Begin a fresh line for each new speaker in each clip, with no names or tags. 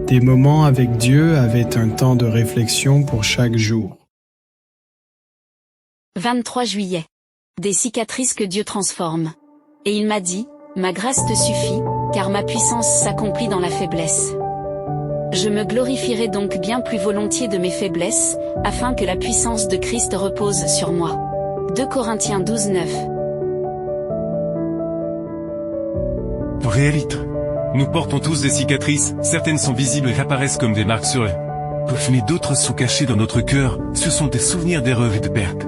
Des moments avec Dieu avaient un temps de réflexion pour chaque jour.
23 juillet. Des cicatrices que Dieu transforme. Et il m'a dit, ma grâce te suffit, car ma puissance s'accomplit dans la faiblesse. Je me glorifierai donc bien plus volontiers de mes faiblesses, afin que la puissance de Christ repose sur moi. 2 Corinthiens 12, 9.
Vrai litre. Nous portons tous des cicatrices, certaines sont visibles et apparaissent comme des marques sur eux. Mais d'autres sont cachées dans notre cœur, ce sont des souvenirs d'erreurs et de pertes.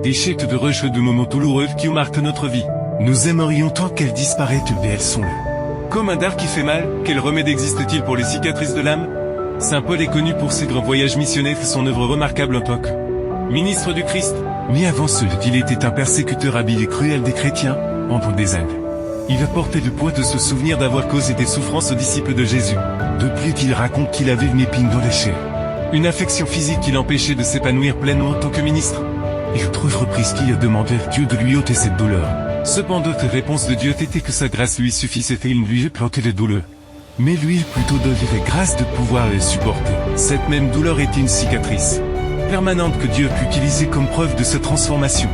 Des chèques de recheveux de moments douloureux qui marquent notre vie. Nous aimerions tant qu'elles disparaissent, mais elles sont là. Comme un dard qui fait mal, quel remède existe-t-il pour les cicatrices de l'âme? Saint Paul est connu pour ses grands voyages missionnaires et son œuvre remarquable en tant que ministre du Christ. Mais avant cela, il était un persécuteur habile et cruel des chrétiens, pendant des années. Il a porté le poids de se souvenir d'avoir causé des souffrances aux disciples de Jésus. De plus qu'il raconte qu'il avait une épine dans la chair. Une affection physique qui l'empêchait de s'épanouir pleinement en tant que ministre. Et à 3 reprises qu'il a demandé à Dieu de lui ôter cette douleur. Cependant, la réponse de Dieu était que sa grâce lui suffisait et il ne lui plantait les douleurs. Mais lui plutôt donné la grâce de pouvoir les supporter. Cette même douleur était une cicatrice permanente que Dieu put utiliser comme preuve de sa transformation.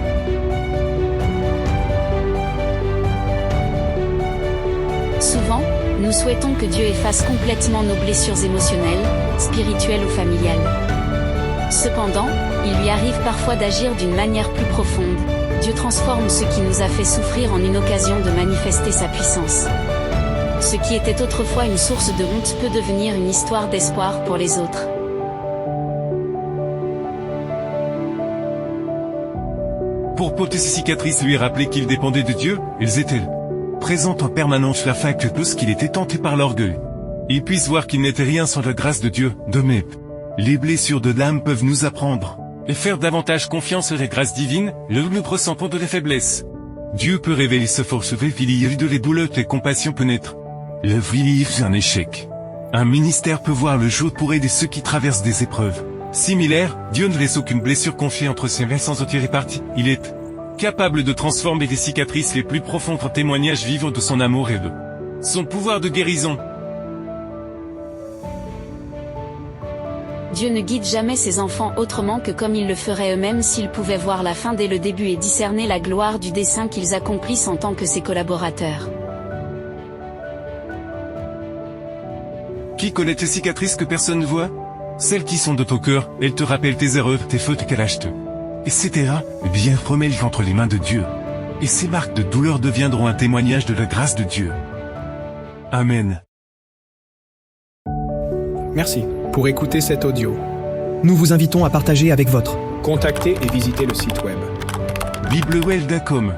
Souvent, nous souhaitons que Dieu efface complètement nos blessures émotionnelles, spirituelles ou familiales. Cependant, il lui arrive parfois d'agir d'une manière plus profonde. Dieu transforme ce qui nous a fait souffrir en une occasion de manifester sa puissance. Ce qui était autrefois une source de honte peut devenir une histoire d'espoir pour les autres.
Pour porter ces cicatrices lui rappeler qu'il dépendait de Dieu, elles étaient présentes en permanence afin que tout qu'il était tenté par l'orgueil. Il puisse voir qu'il n'était rien sans la grâce de Dieu. De même, les blessures de l'âme peuvent nous apprendre et faire davantage confiance à la grâce divine, là où nous ressentons de la faiblesse. Dieu peut révéler sa force révélée de les douleurs et compassion peut naître. La vie est un échec. Un ministère peut voir le jour pour aider ceux qui traversent des épreuves similaires. Dieu ne laisse aucune blessure confiée entre ses mains sans en tirer parti. Il est capable de transformer les cicatrices les plus profondes en témoignages vivants de son amour et de son pouvoir de guérison.
Dieu ne guide jamais ses enfants autrement que comme ils le feraient eux-mêmes s'ils pouvaient voir la fin dès le début et discerner la gloire du dessein qu'ils accomplissent en tant que ses collaborateurs.
Qui connaît tes cicatrices que personne ne voit? Celles qui sont de ton cœur, elles te rappellent tes erreurs, tes fautes qu'elle achète. Etc. Bien remets-les entre les mains de Dieu. Et ces marques de douleur deviendront un témoignage de la grâce de Dieu. Amen.
Merci pour écouter cet audio.
Nous vous invitons à partager avec votre.
Contactez et visitez le site web.
Biblewell.com